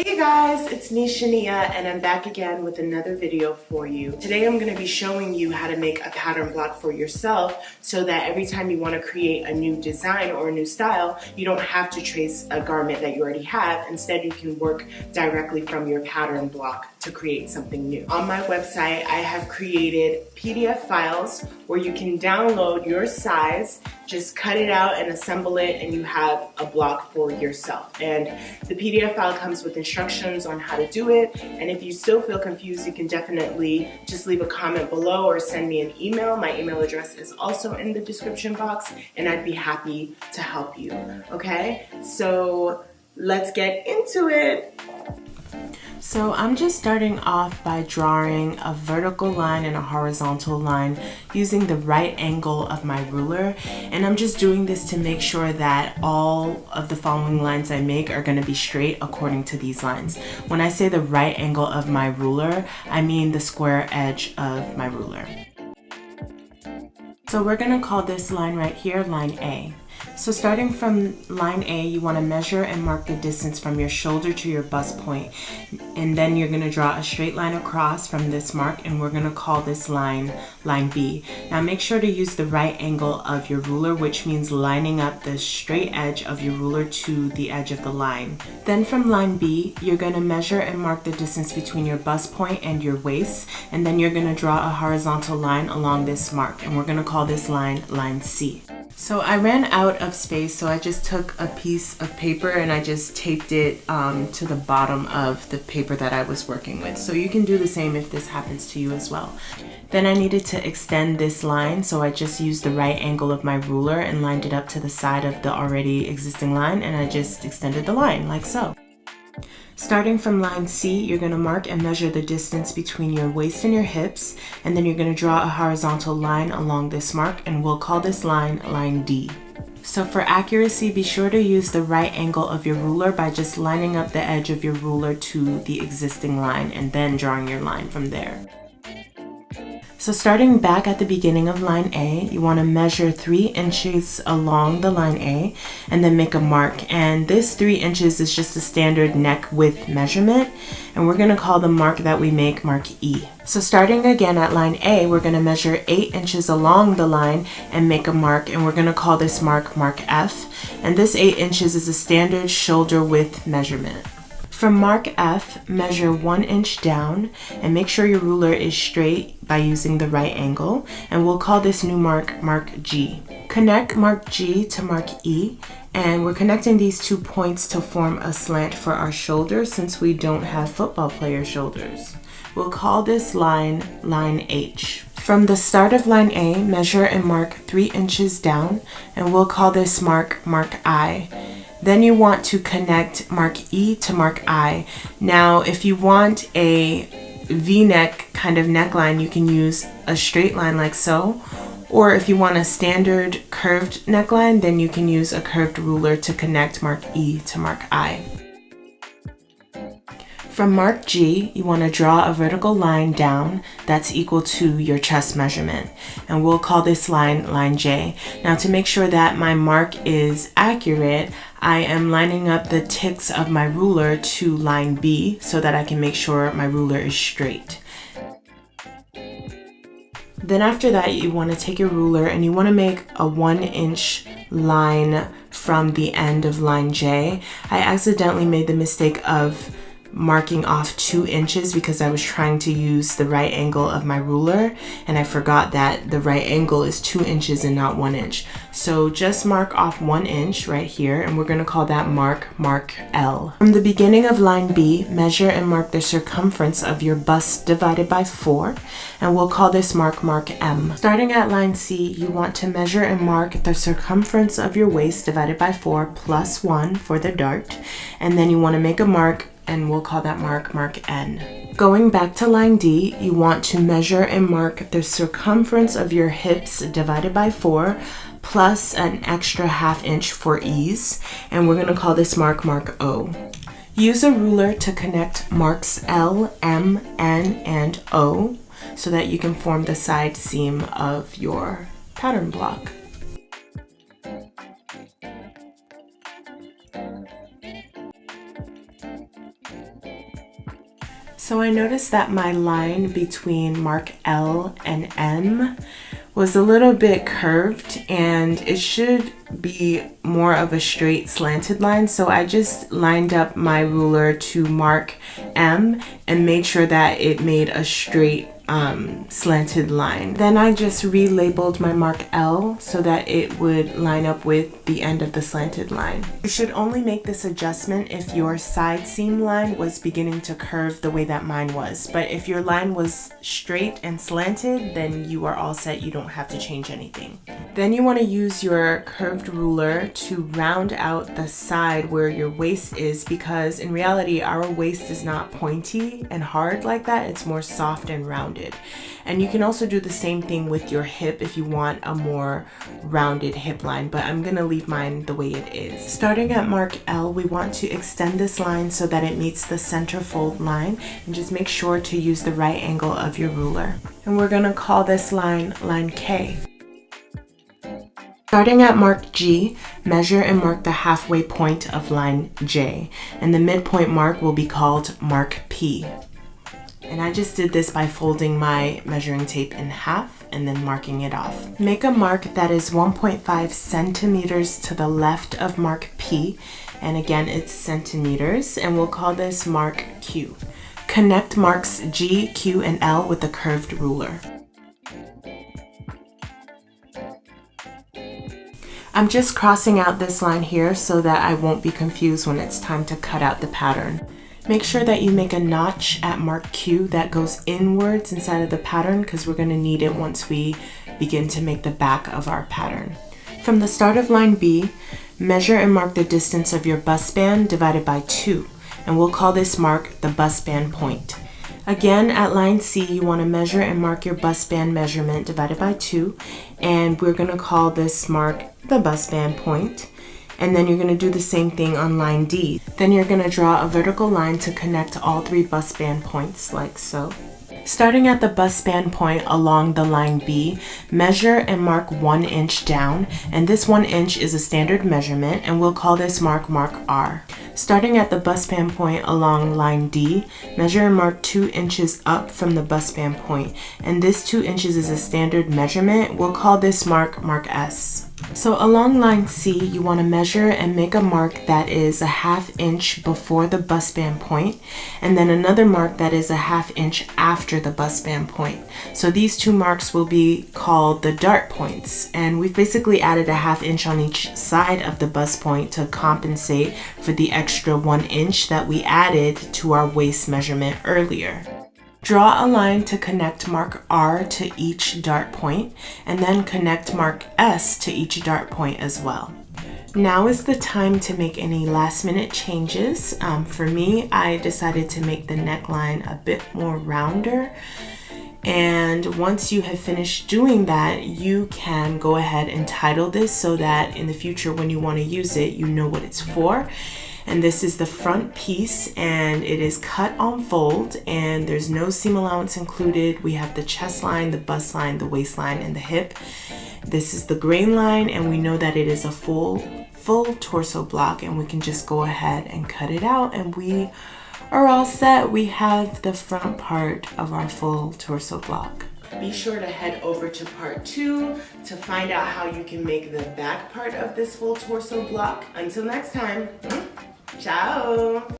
Hey guys, it's me Shania and I'm back again with another video for you. Today I'm going to be showing you how to make a pattern block for yourself so that every time you want to create a new design or a new style, you don't have to trace a garment that you already have. Instead, you can work directly from your pattern block to create something new. On my website, I have created PDF files where you can download your size, just cut it out and assemble it, and you have a block for yourself. And the PDF file comes with instructions on how to do it. And if you still feel confused, you can definitely just leave a comment below or send me an email. My email address is also in the description box, and I'd be happy to help you. Okay, so let's get into it. So I'm just starting off by drawing a vertical line and a horizontal line using the right angle of my ruler, and I'm just doing this to make sure that all of the following lines I make are going to be straight according to these lines. When I say the right angle of my ruler, I mean the square edge of my ruler. So we're going to call this line right here line A. So starting from line A, you want to measure and mark the distance from your shoulder to your bust point, and then you're going to draw a straight line across from this mark, and we're going to call this line line B. Now make sure to use the right angle of your ruler, which means lining up the straight edge of your ruler to the edge of the line. Then from line B, you're going to measure and mark the distance between your bust point and your waist, and then you're going to draw a horizontal line along this mark, and we're going to call this line line C. So I ran out of space, so I just took a piece of paper and I just taped it to the bottom of the paper that I was working with. So you can do the same if this happens to you as well. Then I needed to extend this line, so I just used the right angle of my ruler and lined it up to the side of the already existing line, and I just extended the line like so. Starting from line C, you're going to mark and measure the distance between your waist and your hips, and then you're going to draw a horizontal line along this mark, and we'll call this line line D. So for accuracy, be sure to use the right angle of your ruler by just lining up the edge of your ruler to the existing line and then drawing your line from there. So starting back at the beginning of line A, you want to measure 3 inches along the line A and then make a mark. And this 3 inches is just a standard neck width measurement, and we're going to call the mark that we make mark E. So starting again at line A, we're going to measure 8 inches along the line and make a mark, and we're going to call this mark mark F. And this 8 inches is a standard shoulder width measurement. From mark F, measure 1 inch down and make sure your ruler is straight by using the right angle, and we'll call this new mark mark G. Connect mark G to mark E, and we're connecting these 2 points to form a slant for our shoulder since we don't have football player shoulders. We'll call this line line H. From the start of line A, measure and mark 3 inches down, and we'll call this mark mark I. Then you want to connect mark E to mark I. Now, if you want a V-neck kind of neckline, you can use a straight line like so. Or if you want a standard curved neckline, then you can use a curved ruler to connect mark E to mark I. From mark G, you want to draw a vertical line down that's equal to your chest measurement, and we'll call this line line J. Now to make sure that my mark is accurate, I am lining up the ticks of my ruler to line B so that I can make sure my ruler is straight. Then after that, you want to take your ruler and you want to make a 1 inch line from the end of line J. I accidentally made the mistake of marking off 2 inches because I was trying to use the right angle of my ruler, and I forgot that the right angle is 2 inches and not 1 inch. So just mark off 1 inch right here, and we're going to call that mark mark L. From the beginning of line B, measure and mark the circumference of your bust divided by 4, and we'll call this mark mark M. Starting at line C, you want to measure and mark the circumference of your waist divided by 4 plus 1 for the dart, and then you want to make a mark, and we'll call that mark mark N. Going back to line D, you want to measure and mark the circumference of your hips divided by 4 plus an extra ½ inch for ease, and we're going to call this mark mark O. Use a ruler to connect marks L, M, N, and O so that you can form the side seam of your pattern block. So I noticed that my line between mark L and M was a little bit curved, and it should be more of a straight slanted line. So I just lined up my ruler to mark M and made sure that it made a straight slanted line. Then I just relabeled my mark L so that it would line up with the end of the slanted line. You should only make this adjustment if your side seam line was beginning to curve the way that mine was. But if your line was straight and slanted, then you are all set. You don't have to change anything. Then you want to use your curved ruler to round out the side where your waist is, because in reality our waist is not pointy and hard like that. It's more soft and rounded. And you can also do the same thing with your hip if you want a more rounded hip line, but I'm gonna leave mine the way it is. Starting at mark L, we want to extend this line so that it meets the center fold line, and just make sure to use the right angle of your ruler. And we're gonna call this line line K. Starting at mark G, measure and mark the halfway point of line J, and the midpoint mark will be called mark P. And I just did this by folding my measuring tape in half and then marking it off. Make a mark that is 1.5 centimeters to the left of mark P, and again it's centimeters, and we'll call this mark Q. Connect marks G, Q, and L with the curved ruler. I'm just crossing out this line here so that I won't be confused when it's time to cut out the pattern. Make sure that you make a notch at mark Q that goes inwards inside of the pattern, because we're going to need it once we begin to make the back of our pattern. From the start of line B, measure and mark the distance of your bust band divided by 2, and we'll call this mark the bust band point. Again, at line C, you want to measure and mark your bust band measurement divided by 2, and we're going to call this mark the bust band point. And then you're going to do the same thing on line D. Then you're going to draw a vertical line to connect all 3 bust band points, like so. Starting at the bust band point along the line B, measure and mark 1 inch down, and this 1 inch is a standard measurement, and we'll call this mark R. Starting at the bust band point along line D, measure and mark 2 inches up from the bust band point, and this 2 inches is a standard measurement. We'll call this mark S. So along line C, you want to measure and make a mark that is a ½ inch before the bust band point, and then another mark that is a ½ inch after the bust band point. So these 2 marks will be called the dart points, and we've basically added a ½ inch on each side of the bust point to compensate for the extra 1 inch that we added to our waist measurement earlier. Draw a line to connect mark R to each dart point, and then connect mark S to each dart point as well. Now is the time to make any last minute changes. For me, I decided to make the neckline a bit more rounder. And once you have finished doing that, you can go ahead and title this so that in the future when you want to use it, you know what it's for. And this is the front piece, and it is cut on fold, and there's no seam allowance included. We have the chest line, the bust line, the waistline, and the hip. This is the grain line, and we know that it is a full torso block, and we can just go ahead and cut it out, and we are all set. We have the front part of our full torso block. Be sure to head over to part 2 to find out how you can make the back part of this full torso block. Until next time, ciao!